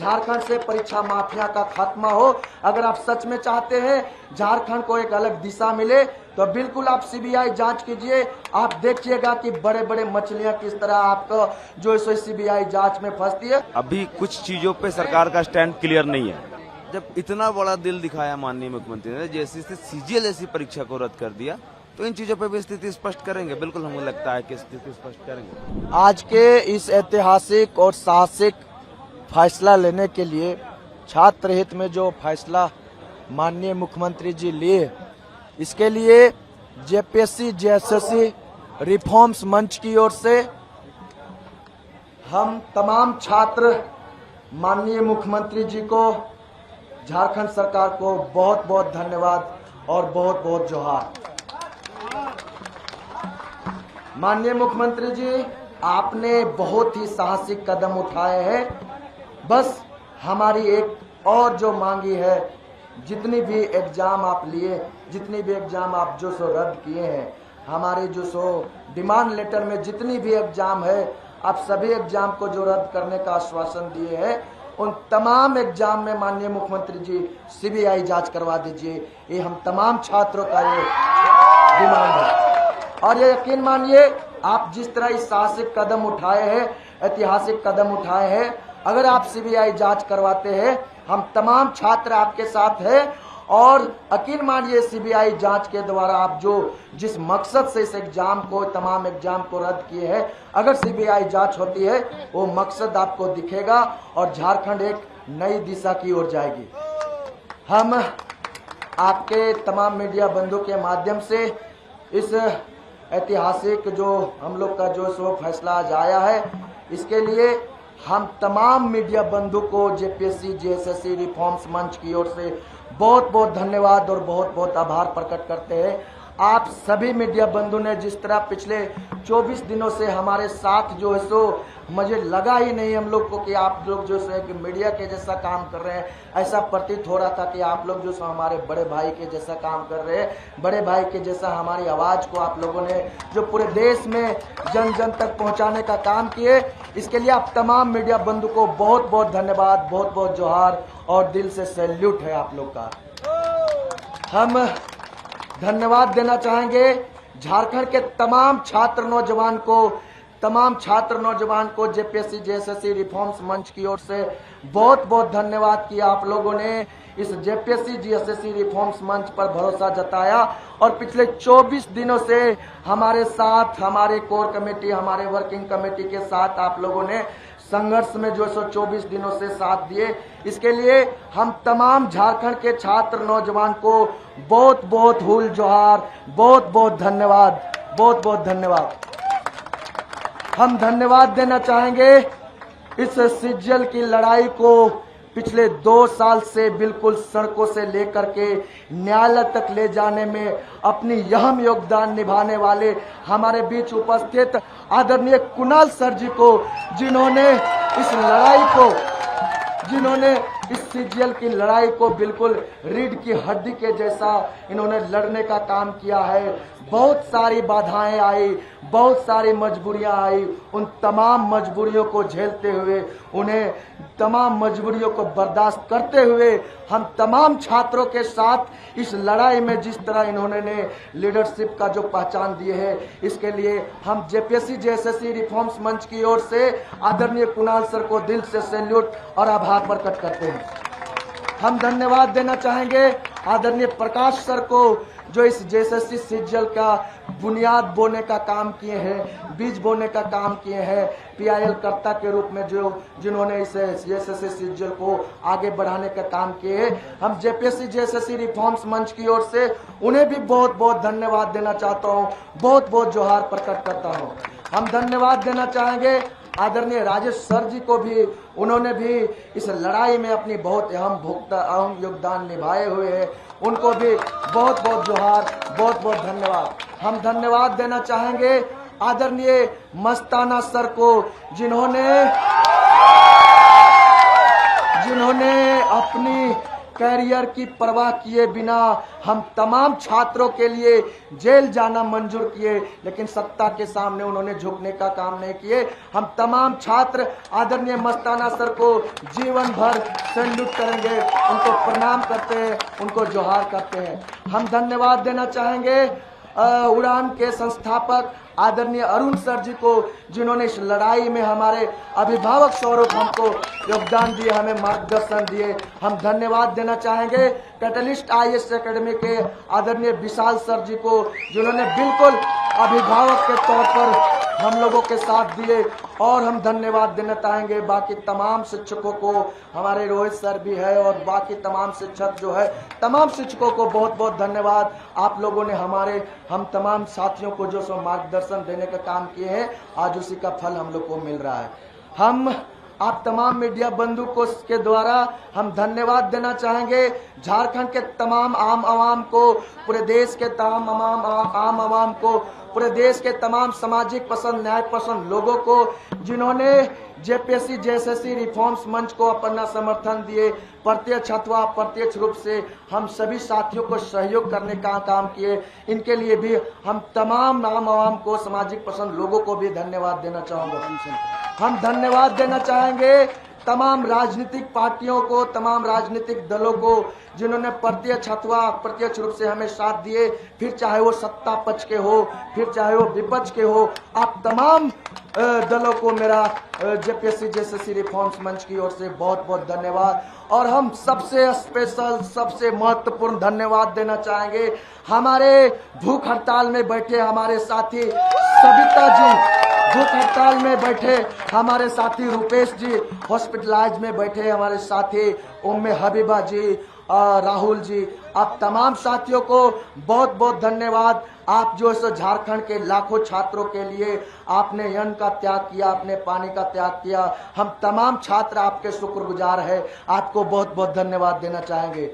झारखंड से परीक्षा माफिया का खात्मा हो। अगर आप सच में चाहते हैं झारखंड को एक अलग दिशा मिले तो बिल्कुल आप सीबीआई जांच कीजिए। आप देखिएगा कि बड़े बड़े मछलियां किस तरह आपको जो है सीबीआई जांच में फंसती है। अभी कुछ चीजों पे सरकार का स्टैंड क्लियर नहीं है। जब इतना बड़ा दिल दिखाया माननीय मुख्यमंत्री ने, जैसे सीजीएल ऐसी परीक्षा को रद्द कर दिया, तो इन चीजों पे भी स्थिति स्पष्ट करेंगे। बिल्कुल हमें लगता है कि स्थिति स्पष्ट करेंगे। आज के इस ऐतिहासिक और साहसिक फैसला लेने के लिए, छात्र हित में जो फैसला माननीय मुख्यमंत्री जी लिए, इसके लिए जेपीएससी जेएसएससी रिफॉर्म्स मंच की ओर से हम तमाम छात्र माननीय मुख्यमंत्री जी को, झारखंड सरकार को बहुत बहुत धन्यवाद और बहुत बहुत जोहार। माननीय मुख्यमंत्री जी, आपने बहुत ही साहसिक कदम उठाए हैं। बस हमारी एक और जो मांगी है, जितनी भी एग्जाम आप लिए, जितनी भी एग्जाम आप जो सो रद्द किए हैं, हमारे जो सो डिमांड लेटर में जितनी भी एग्जाम है, आप सभी एग्जाम को जो रद्द करने का आश्वासन दिए हैं, उन तमाम एग्जाम में माननीय मुख्यमंत्री जी सीबीआई जांच करवा दीजिए। ये हम तमाम छात्रों का ये डिमांड है। और ये यकीन मानिए, आप जिस तरह इस साहसिक कदम उठाए हैं, ऐतिहासिक कदम उठाए हैं, अगर आप सीबीआई जांच करवाते हैं, हम तमाम छात्र आपके साथ हैं। और यकीन मानिए, सीबीआई जांच के द्वारा आप जो जिस मकसद से इस एग्जाम को, तमाम एग्जाम को रद्द किए हैं, अगर सीबीआई जांच होती है, वो मकसद आपको दिखेगा और झारखंड एक नई दिशा की ओर जाएगी। हम आपके तमाम मीडिया बंधु के माध्यम से इस ऐतिहासिक जो हम लोग का जो सो फैसला आज आया है, इसके लिए हम तमाम मीडिया बंधु को जेपीएससी जेएसएससी रिफॉर्म्स मंच की ओर से बहुत बहुत धन्यवाद और बहुत बहुत आभार प्रकट करते हैं। आप सभी मीडिया बंधु ने जिस तरह पिछले 24 दिनों से हमारे साथ जो है सो, मुझे लगा ही नहीं हम लोग को कि आप लोग जो है कि मीडिया के जैसा काम कर रहे हैं। ऐसा प्रतीत हो रहा था कि आप लोग जो हमारे बड़े भाई के जैसा काम कर रहे हैं। बड़े भाई के जैसा हमारी आवाज़ को आप लोगों ने जो पूरे देश में जन जन तक पहुंचाने का काम किए, इसके लिए आप तमाम मीडिया बंधु को बहुत बहुत धन्यवाद, बहुत बहुत जोहार और दिल से सैल्यूट है आप लोग का। हम धन्यवाद देना चाहेंगे झारखंड के तमाम छात्र नौजवान को जेपीएससी जेएसएससी रिफॉर्म्स मंच की ओर से बहुत बहुत धन्यवाद कि आप लोगों ने इस जेपीएससी जेएसएससी रिफॉर्म्स मंच पर भरोसा जताया और पिछले 24 दिनों से हमारे साथ, हमारे कोर कमेटी, हमारे वर्किंग कमेटी के साथ आप लोगों ने संघर्ष में जो 24 दिनों से साथ दिए। इसके लिए हम तमाम झारखंड के छात्र नौजवान को बहुत बहुत हुल जोहार, बहुत बहुत धन्यवाद, बहुत बहुत धन्यवाद। हम धन्यवाद देना चाहेंगे इस सीजीएल की लड़ाई को पिछले 2 साल से बिल्कुल सड़कों से लेकर के न्यायालय तक ले जाने में अपनी अहम योगदान निभाने वाले हमारे बीच उपस्थित आदरणीय कुणाल सर जी को, जिन्होंने इस सीजीएल की लड़ाई को बिल्कुल रीढ़ की हड्डी के जैसा इन्होंने लड़ने का काम किया है। बहुत सारी बाधाएं आई, बहुत सारी मजबूरियां आई। उन तमाम मजबूरियों को झेलते हुए, उन्हें तमाम मजबूरियों को बर्दाश्त करते हुए हम तमाम छात्रों के साथ इस लड़ाई में जिस तरह इन्होंने लीडरशिप का जो पहचान दिए है, इसके लिए हम जेपीएससी जेएसएससी रिफॉर्म्स मंच की ओर से आदरणीय कुणाल सर को दिल से सैल्यूट और आभार प्रकट करते हैं। हम धन्यवाद देना चाहेंगे आदरणीय प्रकाश सर को, जो इस जेएसएससी सीजीएल का बुनियाद बोने का काम किए हैं, बीज बोने का काम किए हैं, पीआईएल कर्ता के रूप में जिन्होंने इस जेएसएससी सीजीएल को आगे बढ़ाने का काम किए हैं। हम जेपीएससी जेएसएससी रिफॉर्म्स मंच की ओर से उन्हें भी बहुत बहुत धन्यवाद देना चाहता हूं, बहुत बहुत जोहार प्रकट करता हूं। हम धन्यवाद देना चाहेंगे आदरणीय राजेश सर जी को भी, उन्होंने भी इस लड़ाई में अपनी बहुत अहम योगदान निभाए हुए हैं। उनको भी बहुत बहुत जोहार, बहुत बहुत धन्यवाद। हम धन्यवाद देना चाहेंगे आदरणीय मस्ताना सर को, जिन्होंने अपनी कैरियर की परवाह किए बिना हम तमाम छात्रों के लिए जेल जाना मंजूर किए, लेकिन सत्ता के सामने उन्होंने झुकने का काम नहीं किए। हम तमाम छात्र आदरणीय मस्ताना सर को जीवन भर सैल्यूट करेंगे, उनको प्रणाम करते हैं, उनको जोहार करते हैं। हम धन्यवाद देना चाहेंगे उड़ान के संस्थापक आदरणीय अरुण सर जी को, जिन्होंने इस लड़ाई में हमारे अभिभावक स्वरूप हमको योगदान दिए, हमें मार्गदर्शन दिए। हम धन्यवाद देना चाहेंगे कैटलिस्ट IAS एकेडमी के आदरणीय विशाल सर जी को, जिन्होंने बिल्कुल अभिभावक के तौर पर हम लोगों के साथ दिए। और हम धन्यवाद देना चाहेंगे बाकी तमाम शिक्षकों को, हमारे रोहित सर भी है और बाकी तमाम शिक्षक जो है, तमाम शिक्षकों को बहुत बहुत धन्यवाद। आप लोगों ने हम तमाम साथियों को जो सो मार्गदर्शन देने का काम किए हैं, आज उसी का फल हम लोग को मिल रहा है। हम आप तमाम मीडिया बंधु को के द्वारा हम धन्यवाद देना चाहेंगे झारखंड के तमाम आम आवाम को, पूरे देश के तमाम आम आवाम को, पूरे देश के तमाम सामाजिक पसंद न्याय पसंद लोगों को, जिन्होंने JPSC JSSC रिफॉर्म्स मंच को अपना समर्थन दिए। प्रत्यक्ष अथवा अप्रत्यक्ष रूप से हम सभी साथियों को सहयोग करने का काम किए। इनके लिए भी हम तमाम आम आवाम को, सामाजिक पसंद लोगों को भी धन्यवाद देना चाहूंगा। हम धन्यवाद देना चाहेंगे तमाम राजनीतिक पार्टियों को, तमाम राजनीतिक दलों को, जिन्होंने प्रत्यक्ष अथवा अप्रत्यक्ष रूप से हमें साथ दिए, फिर चाहे वो सत्ता पक्ष के हो, फिर चाहे वो विपक्ष के हो। आप तमाम दलों को मेरा JPSC JSSC रिफॉर्म्स मंच की ओर से बहुत बहुत धन्यवाद। और हम सबसे स्पेशल, सबसे महत्वपूर्ण धन्यवाद देना चाहेंगे हमारे भूख हड़ताल में बैठे हमारे साथी सविता जी, भूख हड़ताल में बैठे हमारे साथी रूपेश जी, हॉस्पिटलाइज में बैठे हमारे साथी उम्मे हबीबा जी, राहुल जी, आप तमाम साथियों को बहुत बहुत धन्यवाद। आप जो है झारखंड के लाखों छात्रों के लिए आपने अन्न का त्याग किया, आपने पानी का त्याग किया। हम तमाम छात्र आपके शुक्रगुजार है, आपको बहुत बहुत धन्यवाद देना चाहेंगे।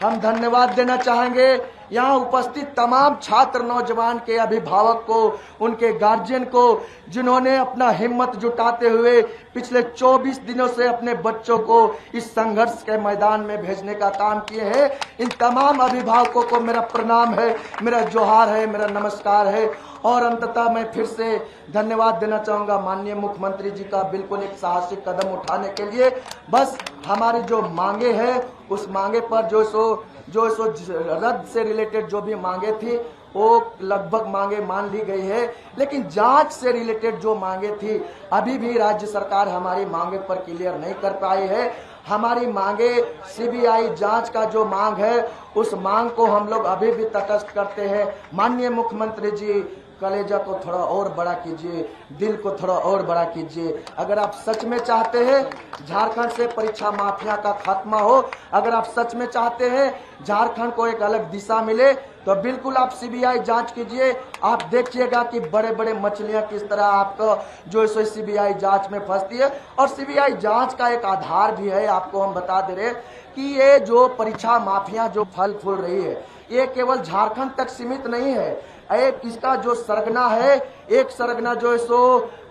हम धन्यवाद देना चाहेंगे यहाँ उपस्थित तमाम छात्र नौजवान के अभिभावक को, उनके गार्जियन को, जिन्होंने अपना हिम्मत जुटाते हुए पिछले 24 दिनों से अपने बच्चों को इस संघर्ष के मैदान में भेजने का काम किए हैं। इन तमाम अभिभावकों को मेरा प्रणाम है, मेरा जोहार है, मेरा नमस्कार है। और अंततः मैं फिर से धन्यवाद देना चाहूंगा माननीय मुख्यमंत्री जी का, बिल्कुल एक साहसिक कदम उठाने के लिए। बस हमारी जो मांगे हैं, उस मांगे पर जो सो रद्द से रिलेटेड जो भी मांगे थी वो लगभग मांगे मान ली गई है, लेकिन जांच से रिलेटेड जो मांगे थी अभी भी राज्य सरकार हमारी मांगे पर क्लियर नहीं कर पाई है। हमारी मांगे CBI जांच का जो मांग है, उस मांग को हम लोग अभी भी तटस्थ करते हैं। माननीय मुख्यमंत्री जी, कलेजा को थोड़ा और बड़ा कीजिए, दिल को थोड़ा और बड़ा कीजिए। अगर आप सच में चाहते हैं झारखंड से परीक्षा माफिया का खात्मा हो, अगर आप सच में चाहते हैं झारखंड को एक अलग दिशा मिले, तो बिल्कुल आप CBI जांच कीजिए। आप देखिएगा कि बड़े बड़े मछलियां किस तरह आपको जो है CBI जांच में फंसती है। और CBI जांच का एक आधार भी है, आपको हम बता दे रहे कि ये जो परीक्षा माफिया जो फल फूल रही है, ये केवल झारखंड तक सीमित नहीं है। एक इसका जो सरगना है, एक सरगना जो है सो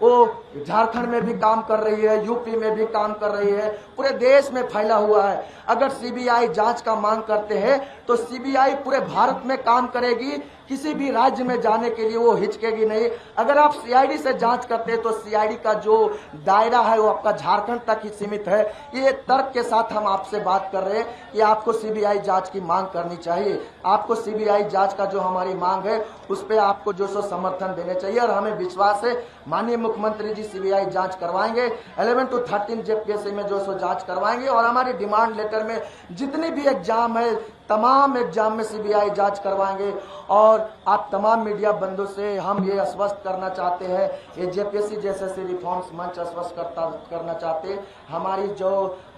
वो झारखंड में भी काम कर रही है, यूपी में भी काम कर रही है, पूरे देश में फैला हुआ है। अगर CBI जांच का मांग करते हैं तो CBI पूरे भारत में काम करेगी, किसी भी राज्य में जाने के लिए वो हिचकेगी नहीं। अगर आप CID से जांच करते हैं तो CID का जो दायरा है वो आपका झारखंड तक ही सीमित है। ये तर्क के साथ हम आपसे बात कर रहे हैं कि आपको CBI जांच की मांग करनी चाहिए। आपको CBI जांच का जो हमारी मांग है उस पर आपको जो सो समर्थन देने चाहिए। और हमें विश्वास है माननीय मुख्यमंत्री जी CBI जांच करवाएंगे, 11 to 13 JPSC में जो सो जांच करवाएंगे। और हमारी डिमांड लेटर में जितनी भी एग्जाम है, तमाम एग्जाम में CBI जांच करवाएंगे। और आप तमाम मीडिया बंधु से हम ये आश्वस्त करना चाहते हैं, ये JPSC JSSC रिफॉर्म्स मंच आश्वस्त करना चाहते हैं, हमारी जो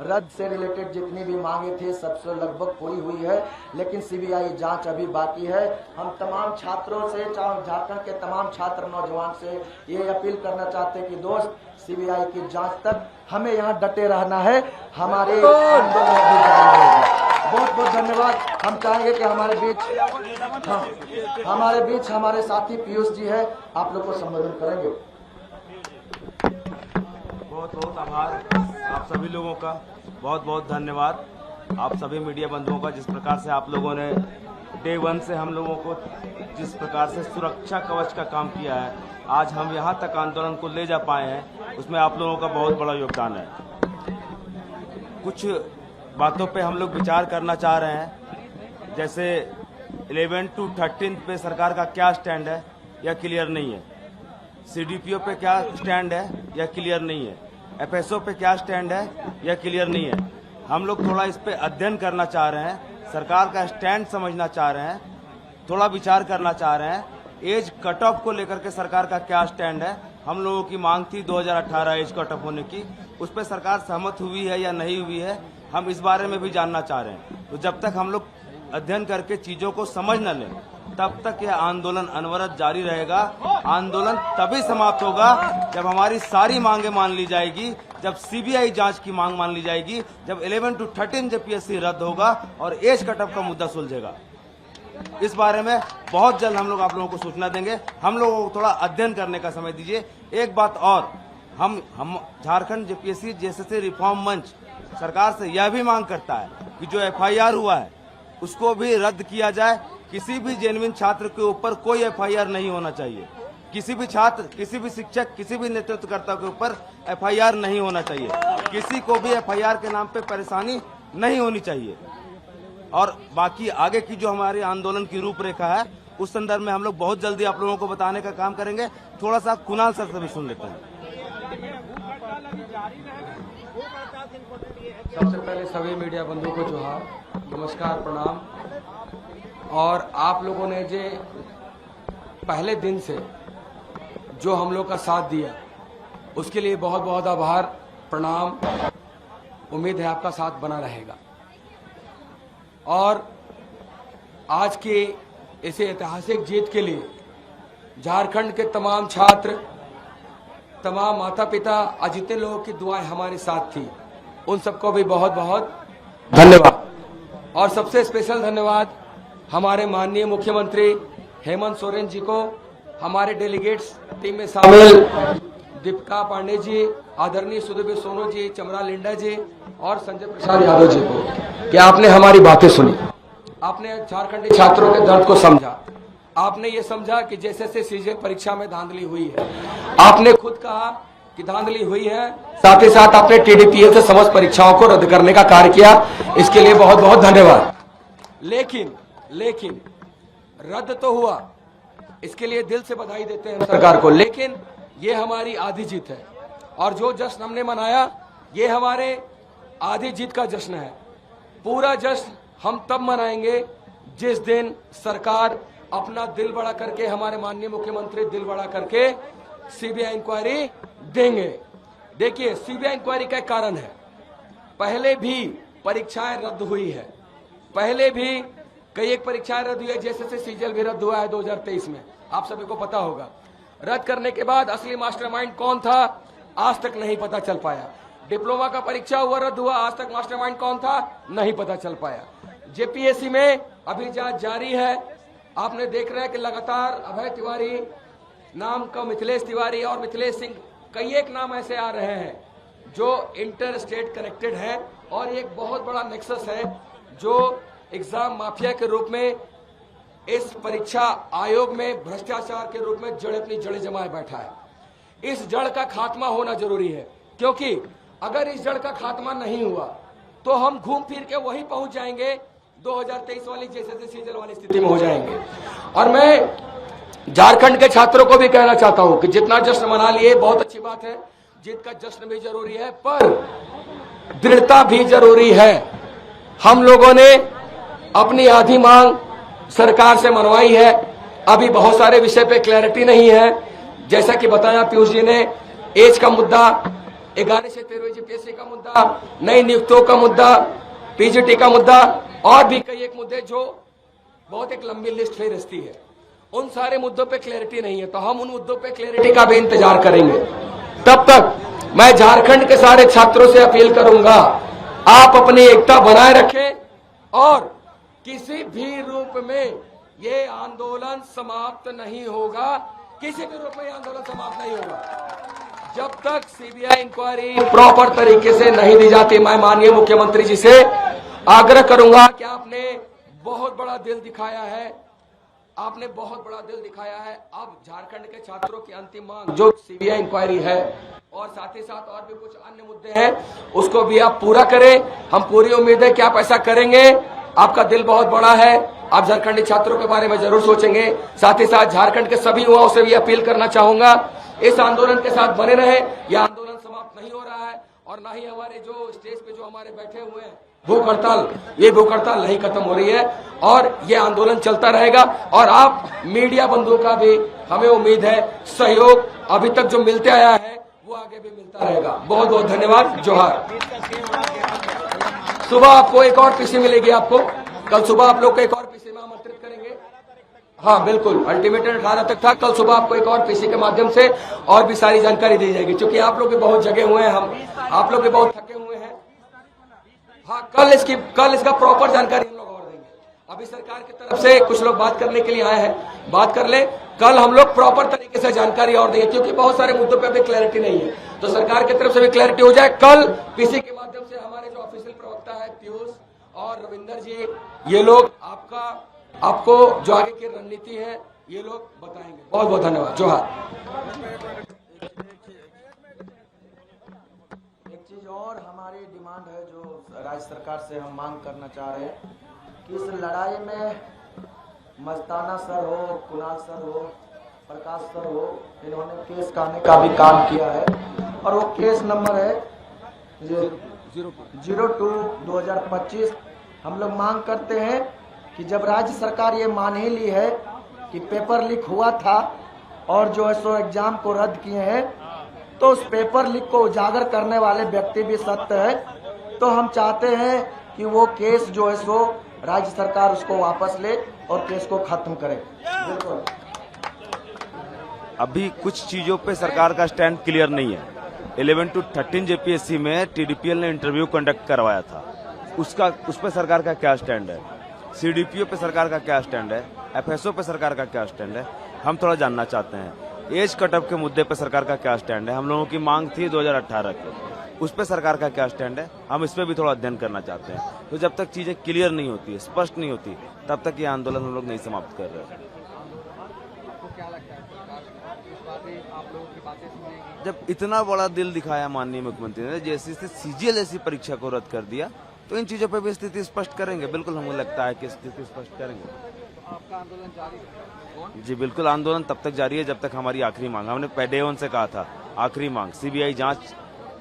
रद्द से रिलेटेड जितनी भी मांगे थे सबसे लगभग पूरी हुई है, लेकिन CBI जांच अभी बाकी है। हम तमाम छात्रों से, झारखंड के तमाम छात्र नौजवान से ये अपील करना चाहते हैं कि दोस्त, CBI की जांच तक हमें यहाँ डटे रहना है, हमारे आंदोलन अभी जारी रहेगी। बहुत बहुत धन्यवाद। हम चाहेंगे कि हमारे बीच हमारे साथी पीयूष जी है, आप लोग को संबोधन करेंगे। बहुत बहुत आभार आप सभी लोगों का, बहुत बहुत धन्यवाद। आप सभी मीडिया बंधुओं का जिस प्रकार से आप लोगों ने डे 1 से हम लोगों को जिस प्रकार से सुरक्षा कवच का काम किया है, आज हम यहाँ तक आंदोलन को ले जा पाए हैं, उसमें आप लोगों का बहुत बड़ा योगदान है। कुछ बातों पे हम लोग विचार करना चाह रहे हैं, जैसे 11 to 13 पे सरकार का क्या स्टैंड है यह क्लियर नहीं है, CDPO पे क्या स्टैंड है यह क्लियर नहीं है, FSO पे क्या स्टैंड है यह क्लियर नहीं है। हम लोग थोड़ा इस पे अध्ययन करना चाह रहे हैं, सरकार का स्टैंड समझना चाह रहे हैं, थोड़ा विचार करना चाह रहे हैं। एज कट ऑफ को लेकर के सरकार का क्या स्टैंड है, हम लोगों की मांग थी 2018 एज कट ऑफ होने की, उस पर सरकार सहमत हुई है या नहीं हुई है, हम इस बारे में भी जानना चाह रहे हैं। तो जब तक हम लोग अध्ययन करके चीजों को समझ न लें, तब तक यह आंदोलन अनवरत जारी रहेगा। आंदोलन तभी समाप्त होगा जब हमारी सारी मांगे मान ली जाएगी, जब CBI जांच की मांग मान ली जाएगी, जब 11 to 13 जब PSC रद्द होगा और एज कट ऑफ का मुद्दा सुलझेगा। इस बारे में बहुत जल्द हम लोग आप लोगों को सूचना देंगे। हम लोगों को थोड़ा अध्ययन करने का समय दीजिए। एक बात और, हम झारखंड JPSC JSSC रिफॉर्म मंच सरकार से यह भी मांग करता है कि जो FIR हुआ है उसको भी रद्द किया जाए। किसी भी जेन्युइन छात्र के ऊपर कोई FIR नहीं होना चाहिए, किसी भी छात्र, किसी भी शिक्षक, किसी भी नेतृत्वकर्ता के ऊपर FIR नहीं होना चाहिए, किसी को भी FIR के नाम पे परेशानी नहीं होनी चाहिए। और बाकी आगे की जो हमारे आंदोलन की रूपरेखा है उस संदर्भ में हम लोग बहुत जल्दी आप लोगों को बताने का काम करेंगे। थोड़ा सा कुणाल सर से भी सुन लेते हैं। सबसे पहले सभी मीडिया बंधुओं को जोहार, नमस्कार, प्रणाम। और आप लोगों ने जो पहले दिन से जो हम लोग का साथ दिया उसके लिए बहुत बहुत आभार, प्रणाम। उम्मीद है आपका साथ बना रहेगा। और आज की इस ऐतिहासिक जीत के लिए झारखंड के तमाम छात्र, तमाम माता पिता और जितने लोगों की दुआएं हमारे साथ थी, उन सबको भी बहुत बहुत धन्यवाद। और सबसे स्पेशल धन्यवाद हमारे माननीय मुख्यमंत्री हेमंत सोरेन जी को, हमारे डेलीगेट्स टीम में शामिल दीपिका पांडे जी, आदरणीय सुदेव सोनू जी, चमरा लिंडा जी और संजय प्रसाद यादव जी को कि आपने हमारी बातें सुनी, आपने झारखंडी छात्रों के दर्द को समझा, आपने ये समझा कि जैसे CGL परीक्षा में धांधली हुई है, आपने खुद कहा कि धांधली हुई है, साथ ही साथ आपने TDPS से समस्त परीक्षाओं को रद्द करने का कार्य किया। इसके लिए बहुत बहुत धन्यवाद। लेकिन रद्द तो हुआ, इसके लिए दिल से बधाई देते हैं सरकार को, लेकिन ये हमारी आधी जीत है। और जो जश्न हमने मनाया ये हमारे आधी जीत का जश्न है। पूरा जश्न हम तब मनाएंगे जिस दिन सरकार अपना दिल बड़ा करके, हमारे माननीय मुख्यमंत्री दिल बड़ा करके CBI इंक्वायरी देंगे। देखिए, CBI इंक्वायरी का कारण है, पहले भी परीक्षाएं रद्द हुई है, पहले भी कई एक परीक्षाएं रद्द हुई है, जैसे CGL भी रद्द हुआ है 2023 में, आप सभी को पता होगा। रद्द करने के बाद असली मास्टरमाइंड कौन था आज तक नहीं पता चल पाया। डिप्लोमा का परीक्षा हुआ, रद्द हुआ, आज तक मास्टरमाइंड कौन था नहीं पता चल पाया। JPSC में अभी जांच जारी है। आपने देख रहे हैं कि लगातार अभय तिवारी नाम का, मिथिलेश तिवारी और मिथिलेश सिंह, कई एक नाम ऐसे आ रहे हैं जो इंटर स्टेट कनेक्टेड है और एक बहुत बड़ा नेक्सस है जो एग्जाम माफिया के रूप में इस परीक्षा आयोग में भ्रष्टाचार के रूप में अपनी जड़ें जमाए बैठा है। इस जड़ का खात्मा होना जरूरी है, क्योंकि अगर इस जड़ का खात्मा नहीं हुआ तो हम घूम फिर के वहीं पहुंच जाएंगे 2023 वाली जैसे सीजन वाली स्थिति में हो जाएंगे। और मैं झारखंड के छात्रों को भी कहना चाहता हूं कि जितना जश्न मना लिए बहुत अच्छी बात है, जीत का जश्न भी जरूरी है, पर दृढ़ता भी जरूरी है। हम लोगों ने अपनी आधी मांग सरकार से मनवाई है, अभी बहुत सारे विषय पे क्लैरिटी नहीं है। जैसा कि बताया पीयूष जी ने, एज का मुद्दा, 11 से 13 JPSC का मुद्दा, नई नियुक्तियों का मुद्दा, PGT का मुद्दा और भी कई एक मुद्दे जो बहुत एक लंबी लिस्ट फेरिस्ती है, उन सारे मुद्दों पे क्लैरिटी नहीं है। तो हम उन मुद्दों पे क्लैरिटी का भी इंतजार करेंगे। तब तक मैं झारखंड के सारे छात्रों से अपील करूंगा, आप अपनी एकता बनाए रखें और किसी भी रूप में ये आंदोलन समाप्त नहीं होगा, किसी भी रूप में ये आंदोलन समाप्त नहीं होगा जब तक CBI इंक्वायरी प्रॉपर तरीके से नहीं दी जाती। मैं माननीय मुख्यमंत्री जी से आग्रह करूंगा कि आपने बहुत बड़ा दिल दिखाया है, आपने बहुत बड़ा दिल दिखाया है। अब झारखंड के छात्रों की अंतिम मांग जो सीबीआई इंक्वायरी है और साथ ही साथ और भी कुछ अन्य मुद्दे हैं, उसको भी आप पूरा करें। हम पूरी उम्मीद है कि आप ऐसा करेंगे। आपका दिल बहुत बड़ा है, आप झारखंडी छात्रों के बारे में जरूर सोचेंगे। साथ ही साथ झारखंड के सभी युवाओं से भी अपील करना चाहूंगा, इस आंदोलन के साथ बने रहे। यह आंदोलन समाप्त नहीं हो रहा है और ना ही हमारे जो स्टेज पे जो हमारे बैठे हुए हैं भूख हड़ताल, ये भूख हड़ताल नहीं खत्म हो रही है और ये आंदोलन चलता रहेगा। और आप मीडिया बंधुओं का भी हमें उम्मीद है सहयोग अभी तक जो मिलते आया है वो आगे भी मिलता रहेगा। बहुत बहुत धन्यवाद। जोहार। सुबह आपको एक और पीसी मिलेगी। आपको कल सुबह आप लोग को एक और पीसी में आमंत्रित करेंगे। हाँ बिल्कुल, अल्टीमेटम 18 तक था। कल सुबह आपको एक और पीसी के माध्यम से और भी सारी जानकारी दी जाएगी, क्योंकि आप लोग भी बहुत जगे हुए हैं, आप लोग भी बहुत थके हुए हैं। हाँ, कल इसका प्रॉपर जानकारी हम लोग और देंगे। अभी सरकार की तरफ से कुछ लोग बात करने के लिए आए हैं, बात कर ले। कल हम लोग प्रॉपर तरीके से जानकारी और देंगे, क्योंकि बहुत सारे मुद्दों पे अभी क्लैरिटी नहीं है, तो सरकार की तरफ से भी क्लैरिटी हो जाए। कल पीसी के माध्यम से हमारे जो ऑफिशियल प्रवक्ता है पीयूष और रविंदर जी, ये लोग आपको जो आगे की रणनीति है ये लोग बताएंगे। बहुत बहुत धन्यवाद। जोहार। एक चीज और हमारी डिमांड है, जो राज्य सरकार से हम मांग करना चाह रहे हैं कि इस लड़ाई में मस्ताना सर हो, कुणाल सर हो, प्रकाश सर हो, इन्होंने केस करने का भी काम किया है और वो केस नंबर है 02/2025। हम लोग मांग करते हैं कि जब राज्य सरकार ये मान ही ली है कि पेपर लीक हुआ था और जो है सो एग्जाम को रद्द किए हैं, तो उस पेपर लीक को उजागर करने वाले व्यक्ति भी सत्य है। तो हम चाहते हैं कि वो केस जो है सो राज्य सरकार उसको वापस ले और केस को खत्म करे। बिल्कुल। अभी कुछ चीजों पे सरकार का स्टैंड क्लियर नहीं है। 11 to 13 जेपीएससी में टीडीपीएल ने इंटरव्यू कंडक्ट करवाया था, उस पर सरकार का क्या स्टैंड है, सीडीपीओ पे सरकार का क्या स्टैंड है, एफएसओ पे सरकार का क्या स्टैंड है, हम थोड़ा जानना चाहते हैं। एज कटअप के मुद्दे पे सरकार का क्या स्टैंड है, हम लोगों की मांग थी 2018 की, उस पर सरकार का क्या स्टैंड है, हम इस पर भी थोड़ा अध्ययन करना चाहते हैं। तो जब तक चीजें क्लियर नहीं होती, स्पष्ट नहीं होती, तब तक ये आंदोलन हम लोग नहीं समाप्त कर रहे हैं। जब इतना बड़ा दिल दिखाया माननीय मुख्यमंत्री ने, जैसे सीजीएल ऐसी परीक्षा को रद्द कर दिया, तो इन चीजों पे भी स्थिति स्पष्ट करेंगे। बिल्कुल हमें लगता है कि स्थिति स्पष्ट करेंगे। आपका आंदोलन जारी है? जी बिल्कुल, आंदोलन तब तक जारी है जब तक हमारी आखिरी मांग, हमने डे 1 से कहा था, आखिरी मांग सीबीआई जांच,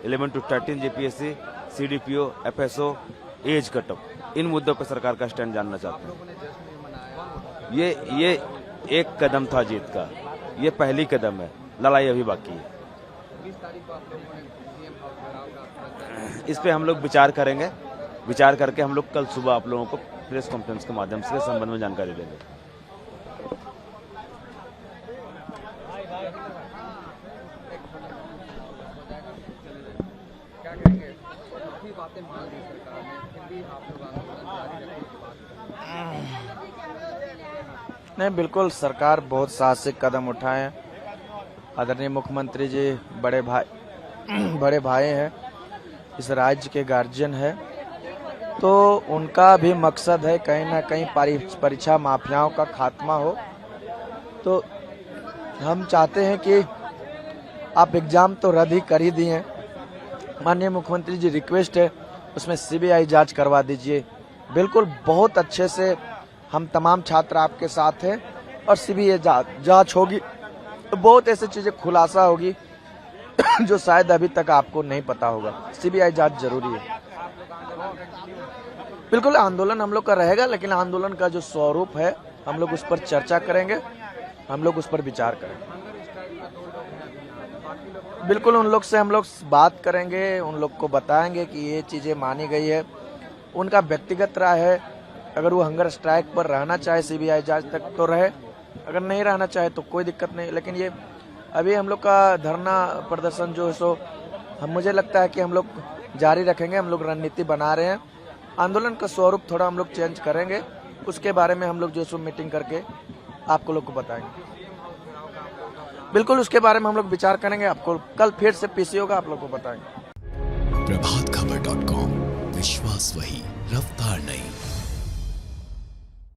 11 to 13 JPSC, CDPO, FSO, age cutoff, इन मुद्दों पर सरकार का स्टैंड जानना चाहते हैं। ये एक कदम था जीत का, ये पहली कदम है, लड़ाई अभी बाकी है। 20 तारीख को आप लोगों ने सीएम हाउस इस पे हम लोग विचार करेंगे, विचार करके हम लोग कल सुबह आप लोगों को प्रेस कॉन्फ्रेंस के माध्यम से संबंध में जानकारी देंगे। क्या कहेंगे? काफी बातें मान ली सरकार ने, फिर भी आप लोग आंदोलन जारी रखने की बात। नहीं, बिल्कुल सरकार बहुत साहसिक कदम उठाए हैं। आदरणीय मुख्यमंत्री जी बड़े भाई हैं, इस राज्य के गार्जियन है, तो उनका भी मकसद है कहीं ना कहीं परीक्षा माफियाओं का खात्मा हो। तो हम चाहते हैं कि आप एग्जाम तो रद्द ही कर ही दिए, माननीय मुख्यमंत्री जी रिक्वेस्ट है उसमें सीबीआई जांच करवा दीजिए। बिल्कुल, बहुत अच्छे से हम तमाम छात्र आपके साथ हैं और सीबीआई जांच होगी तो बहुत ऐसी चीजें खुलासा होगी जो शायद अभी तक आपको नहीं पता होगा। सीबीआई जांच जरूरी है। बिल्कुल, आंदोलन हम लोग का रहेगा, लेकिन आंदोलन का जो स्वरूप है हम लोग उस पर चर्चा करेंगे, हम लोग उस पर विचार करेंगे। बिल्कुल, उन लोग से हम लोग बात करेंगे, उन लोग को बताएंगे कि ये चीजें मानी गई है, उनका व्यक्तिगत राय है। अगर वो हंगर स्ट्राइक पर रहना चाहे सीबीआई जांच तक तो रहे, अगर नहीं रहना चाहे तो कोई दिक्कत नहीं। लेकिन ये अभी हम लोग का धरना प्रदर्शन जो है सो मुझे लगता है कि हम लोग जारी रखेंगे। हम लोग रणनीति बना रहे हैं, आंदोलन का स्वरूप थोड़ा हम लोग चेंज करेंगे, उसके बारे में हम लोग जो सो मीटिंग करके आपको लोग को बताएंगे। बिल्कुल, उसके बारे में हम लोग विचार करेंगे, आपको कल फिर से पीसी होगा, आप लोग को बताएंगे। प्रभातखबर.com, विश्वास विश्वास वही, रफ्तार नहीं।